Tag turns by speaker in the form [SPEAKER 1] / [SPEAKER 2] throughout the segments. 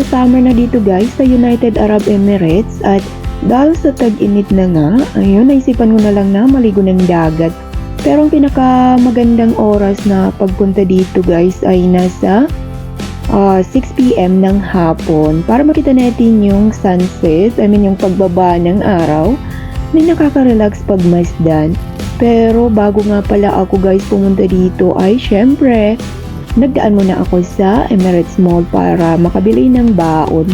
[SPEAKER 1] summer na dito guys sa United Arab Emirates at dahil sa tag-init na nga, ayun, naisipan ko na lang na maligo ng dagat. Pero ang pinakamagandang oras na pagpunta dito guys ay nasa 6 p.m. ng hapon para makita natin yung sunset, yung pagbaba ng araw na nakaka-relax pag masdan. Pero bago nga pala ako guys pumunta dito ay syempre, nagdaan muna ako sa Emirates Mall para makabili ng baon.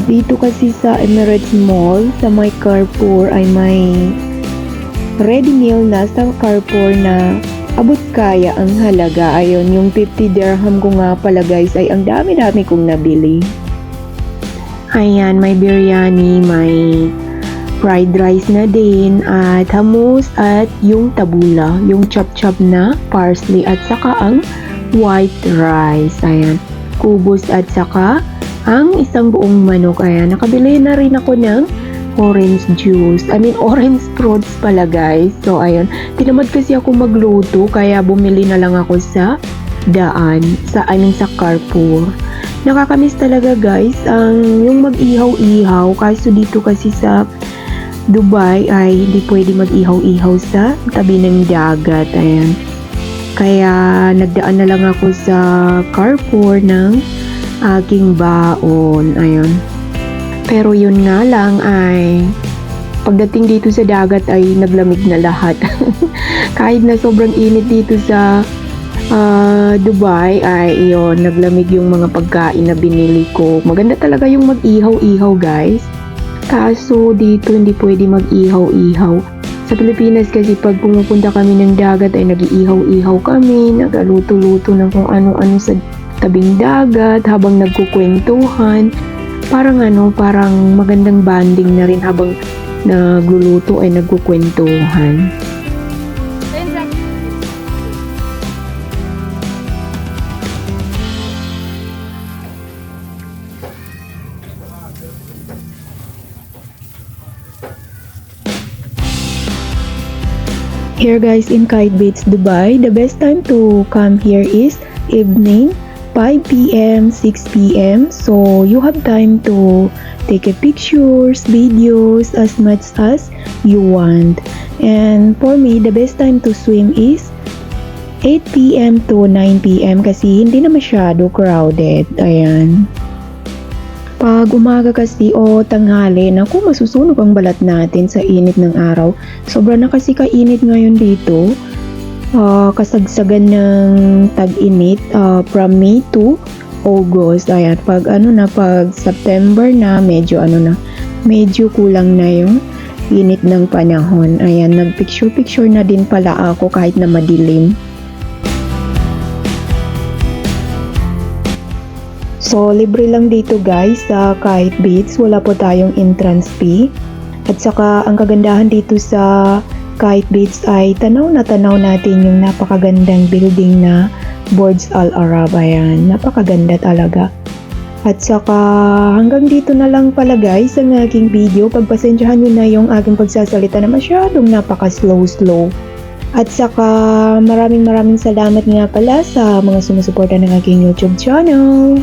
[SPEAKER 1] Dito kasi sa Emirates Mall, sa may Carrefour ay may ready meal na sa Carrefour na abot kaya ang halaga. Ayun, yung 50 dirham ko nga pala guys ay ang dami-dami kong nabili. Ayan, may biryani, may fried rice na din, at hummus, at yung tabula, yung chop-chop na parsley, at saka ang white rice. Ayan, kubos at saka ang isang buong manok. Ayan, nakabili na rin ako ng orange juice. Orange fruits pala guys. So, ayun, tinamad kasi ako magluto, kaya bumili na lang ako sa daan, sa Carrefour. Nakakamiss talaga guys ang yung mag-ihaw-ihaw, kaso dito kasi sa Dubai ay hindi pwede mag-ihaw-ihaw sa tabi ng dagat. Ayan. Kaya nagdaan na lang ako sa Carrefour ng aking baon. Ayun. Pero yun nga lang ay pagdating dito sa dagat ay naglamig na lahat. Kahit na sobrang init dito sa Dubai ay yun, naglamig yung mga pagkain na binili ko. Maganda talaga yung mag-ihaw-ihaw guys. Kaso dito hindi pwede mag-ihaw-ihaw. Sa Pilipinas kasi pag pumupunta kami ng dagat ay nag-iihaw-ihaw kami, nagaluto-luto ng kung ano-ano sa tabing dagat habang nagkukwentuhan. Parang magandang banding na rin habang nagluluto ay nagkukwentuhan. Here guys in Kite Beach, Dubai, the best time to come here is evening, 5 p.m., 6 p.m. So you have time to take pictures, videos as much as you want. And for me, the best time to swim is 8 p.m. to 9 p.m. kasi hindi na masyado crowded. Ayan. Pag umaga kasi o tanghali, naku, masusunog ang balat natin sa init ng araw. Sobra na kasi kainit ngayon dito. Kasagsagan ng tag-init from May to August. Ayan, pag September na, medyo kulang na yung init ng panahon. Ayan, nagpicture-picture na din pala ako kahit na madilim. So, libre lang dito guys sa Kite Beach. Wala po tayong entrance fee. At saka, ang kagandahan dito sa Kite Beach ay tanaw natin yung napakagandang building na Burj Al Arab. Ayan, napakaganda talaga. At saka, hanggang dito na lang pala guys ang aking video. Pagpasensyahan nyo na yung aking pagsasalita na masyadong napaka-slow. At saka, maraming salamat nga pala sa mga sumusuporta ng aking YouTube channel.